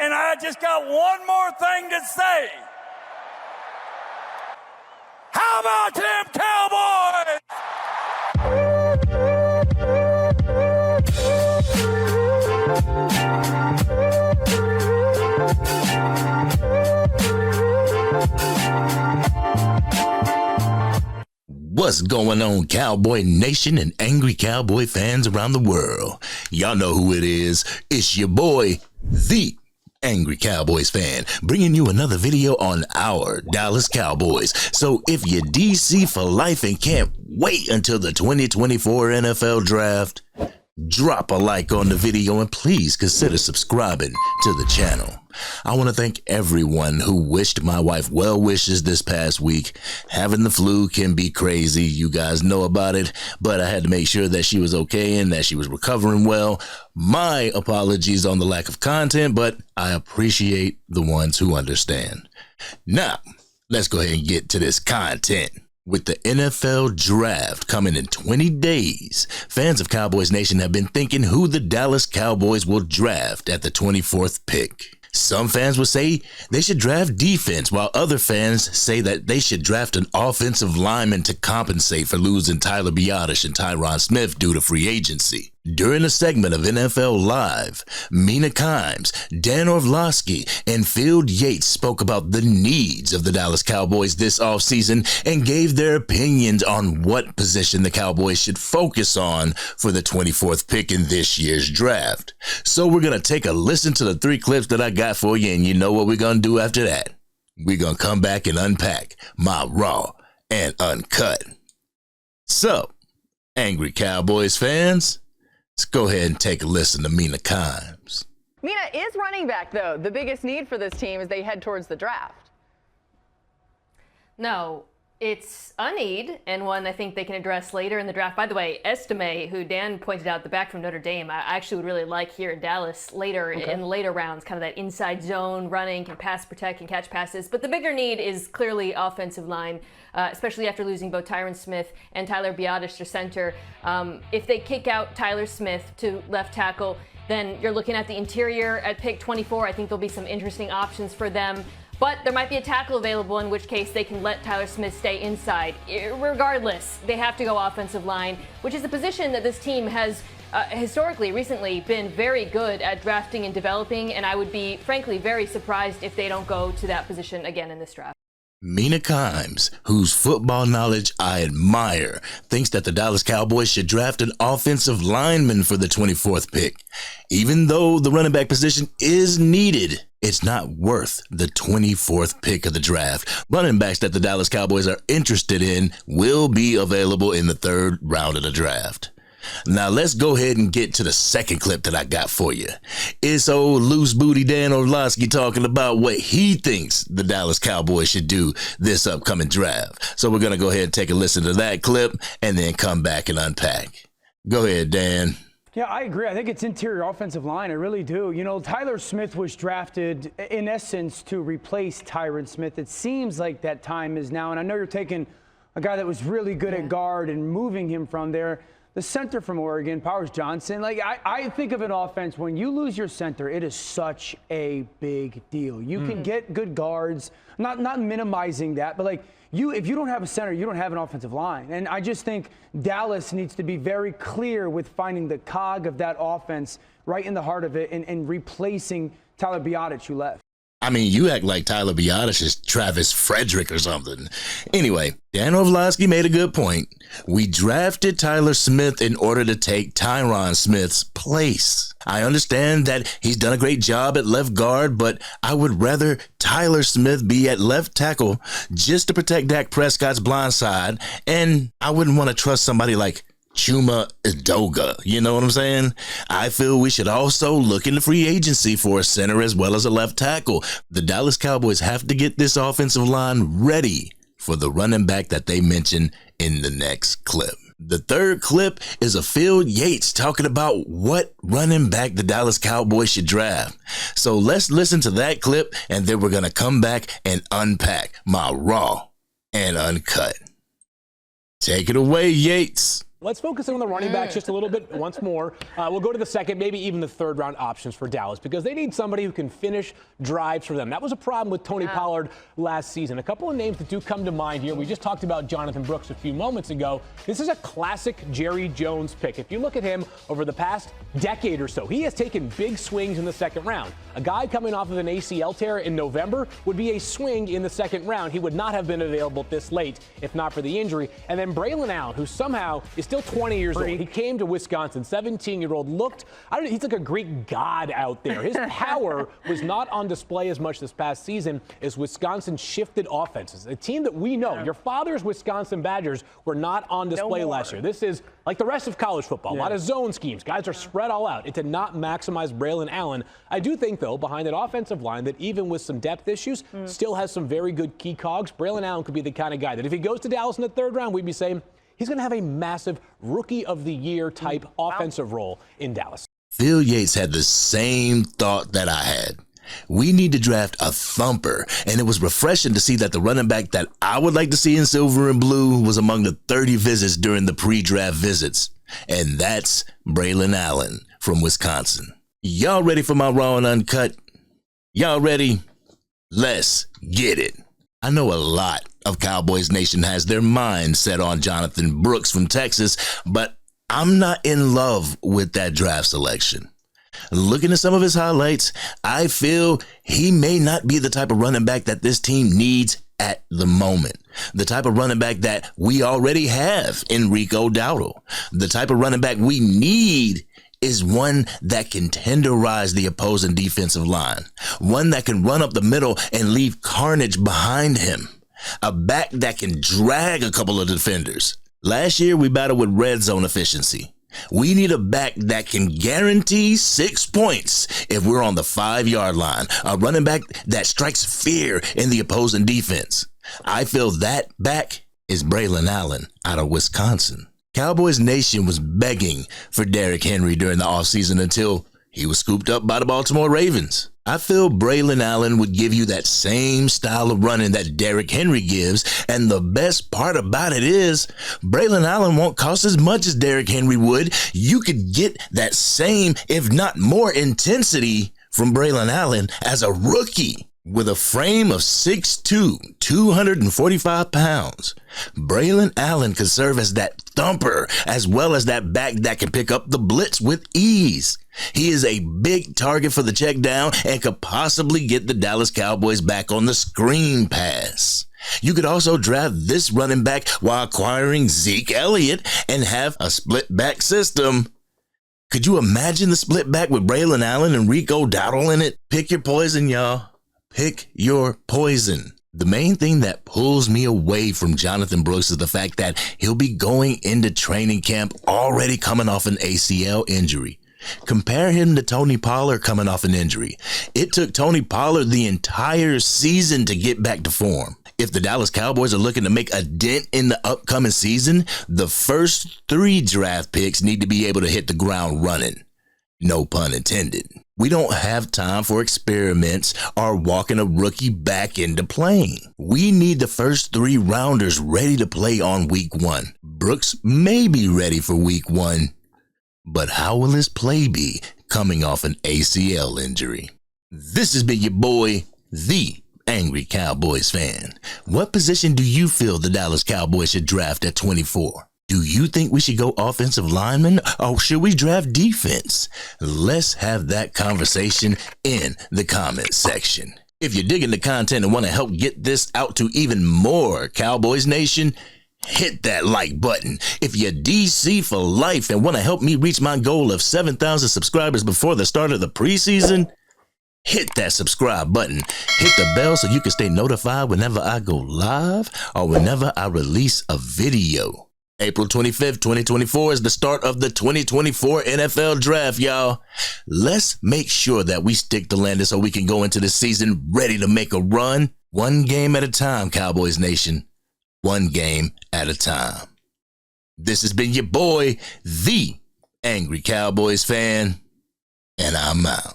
and I just got one more thing to say. How about them Cowboys? What's going on, Cowboy Nation and Angry Cowboy fans around the world? Y'all know who it is. It's your boy, the Angry Cowboys Fan, bringing you another video on our Dallas Cowboys. So if you're DC for life and can't wait until the 2024 NFL Draft, drop a like on the video and please consider subscribing to the channel. I want to thank everyone who wished my wife well wishes this past week. Having the flu can be crazy, you guys know about it, but I had to make sure that she was okay and that she was recovering well. My apologies on the lack of content, but I appreciate the ones who understand. Now, let's go ahead and get to this content. With the NFL Draft coming in 20 days, fans of Cowboys Nation have been thinking who the Dallas Cowboys will draft at the 24th pick. Some fans will say they should draft defense, while other fans say that they should draft an offensive lineman to compensate for losing Tyler Biadasz and Tyron Smith due to free agency. During a segment of NFL Live, Mina Kimes, Dan Orlovsky, and Field Yates spoke about the needs of the Dallas Cowboys this offseason and gave their opinions on what position the Cowboys should focus on for the 24th pick in this year's draft. So we're going to take a listen to the 3 clips that I got for you, and you know what we're going to do after that. We're going to come back and unpack my Raw and Uncut. So, Angry Cowboys fans, let's go ahead and take a listen to Mina Kimes. Mina, is running back, though, the biggest need for this team as they head towards the draft? No, it's a need, and one I think they can address later in the draft. By the way, Estime, who Dan pointed out, the back from Notre Dame, I actually would really like here in Dallas later, in the later rounds, kind of that inside zone running, can pass protect, can catch passes. But the bigger need is clearly offensive line, especially after losing both Tyron Smith and Tyler Biadasz to center. If they kick out Tyler Smith to left tackle, then you're looking at the interior at pick 24. I think there'll be some interesting options for them. But there might be a tackle available, in which case they can let Tyler Smith stay inside. Regardless, they have to go offensive line, which is a position that this team has recently been very good at drafting and developing, and I would be, frankly, very surprised if they don't go to that position again in this draft. Mina Kimes, whose football knowledge I admire, thinks that the Dallas Cowboys should draft an offensive lineman for the 24th pick. Even though the running back position is needed, it's not worth the 24th pick of the draft. Running backs that the Dallas Cowboys are interested in will be available in the 3rd round of the draft. Now let's go ahead and get to the second clip that I got for you. It's old loose booty Dan Orlovsky talking about what he thinks the Dallas Cowboys should do this upcoming draft. So we're going to go ahead and take a listen to that clip and then come back and unpack. Go ahead, Dan. Yeah, I agree. I think it's interior offensive line. I really do. You know, Tyler Smith was drafted, in essence, to replace Tyron Smith. It seems like that time is now. And I know you're taking a guy that was really good at guard and moving him from there. The center from Oregon, Powers Johnson, like I think of an offense, when you lose your center, it is such a big deal. You can get good guards, not minimizing that, but like if you don't have a center, you don't have an offensive line. And I just think Dallas needs to be very clear with finding the cog of that offense right in the heart of it and replacing Tyler Biadasz, who left. I mean, you act like Tyler Biadasz is Travis Frederick or something. Anyway, Dan Orlovsky made a good point. We drafted Tyler Smith in order to take Tyron Smith's place. I understand that he's done a great job at left guard, but I would rather Tyler Smith be at left tackle just to protect Dak Prescott's blind side, and I wouldn't want to trust somebody like Chuma Edoga, you know what I'm saying? I feel we should also look into free agency for a center as well as a left tackle. The Dallas Cowboys have to get this offensive line ready for the running back that they mentioned in the next clip. The third clip is a Field Yates talking about what running back the Dallas Cowboys should draft. So let's listen to that clip, and then we're going to come back and unpack my Raw and Uncut. Take it away, Yates. Let's focus in on the running backs just a little bit once more. We'll go to the second, maybe even the third round options for Dallas because they need somebody who can finish drives for them. That was a problem with Tony Pollard last season. A couple of names that do come to mind here. We just talked about Jonathan Brooks a few moments ago. This is a classic Jerry Jones pick. If you look at him over the past decade or so, he has taken big swings in the second round. A guy coming off of an ACL tear in November would be a swing in the second round. He would not have been available this late if not for the injury. And then Braylon Allen, who somehow is still 20 years old. He came to Wisconsin, 17-year-old, he's like a Greek god out there. His power was not on display as much this past season as Wisconsin shifted offenses. A team that we know, your father's Wisconsin Badgers were not on display last year. This is like the rest of college football. A lot of zone schemes. Guys are spread all out. It did not maximize Braylon Allen. I do think, though, behind that offensive line that even with some depth issues, still has some very good key cogs. Braylon Allen could be the kind of guy that if he goes to Dallas in the third round, we'd be saying, he's going to have a massive rookie of the year type offensive role in Dallas. Field Yates had the same thought that I had. We need to draft a thumper, and it was refreshing to see that the running back that I would like to see in silver and blue was among the 30 visits during the pre-draft visits, and that's Braylon Allen from Wisconsin. Y'all ready for my Raw and Uncut? Y'all ready? Let's get it. I know a lot of Cowboys Nation has their mind set on Jonathan Brooks from Texas, but I'm not in love with that draft selection. Looking at some of his highlights, I feel he may not be the type of running back that this team needs at the moment. The type of running back that we already have in Rico Dowdle. The type of running back we need is one that can tenderize the opposing defensive line. One that can run up the middle and leave carnage behind him. A back that can drag a couple of defenders. Last year, we battled with red zone efficiency. We need a back that can guarantee 6 points if we're on the 5-yard line. A running back that strikes fear in the opposing defense. I feel that back is Braylon Allen out of Wisconsin. Cowboys Nation was begging for Derrick Henry during the offseason until he was scooped up by the Baltimore Ravens. I feel Braylon Allen would give you that same style of running that Derrick Henry gives, and the best part about it is Braylon Allen won't cost as much as Derrick Henry would. You could get that same, if not more, intensity from Braylon Allen as a rookie. With a frame of 6'2", 245 pounds, Braylon Allen could serve as that thumper as well as that back that can pick up the blitz with ease. He is a big target for the check down and could possibly get the Dallas Cowboys back on the screen pass. You could also draft this running back while acquiring Zeke Elliott and have a split back system. Could you imagine the split back with Braylon Allen and Rico Dowdle in it? Pick your poison, y'all. Pick your poison. The main thing that pulls me away from Jonathan Brooks is the fact that he'll be going into training camp already coming off an ACL injury. Compare him to Tony Pollard coming off an injury. It took Tony Pollard the entire season to get back to form. If the Dallas Cowboys are looking to make a dent in the upcoming season, the first 3 draft picks need to be able to hit the ground running. No pun intended. We don't have time for experiments or walking a rookie back into playing. We need the first 3 rounders ready to play on week 1. Brooks may be ready for week 1, but how will his play be coming off an ACL injury? This has been your boy, the Angry Cowboys Fan. What position do you feel the Dallas Cowboys should draft at 24? Do you think we should go offensive lineman or should we draft defense? Let's have that conversation in the comment section. If you're digging the content and want to help get this out to even more Cowboys Nation, hit that like button. If you're DC for life and want to help me reach my goal of 7,000 subscribers before the start of the preseason, hit that subscribe button. Hit the bell so you can stay notified whenever I go live or whenever I release a video. April 25th, 2024 is the start of the 2024 NFL Draft, y'all. Let's make sure that we stick to landing so we can go into the season ready to make a run. One game at a time, Cowboys Nation. One game at a time. This has been your boy, the Angry Cowboys Fan, and I'm out.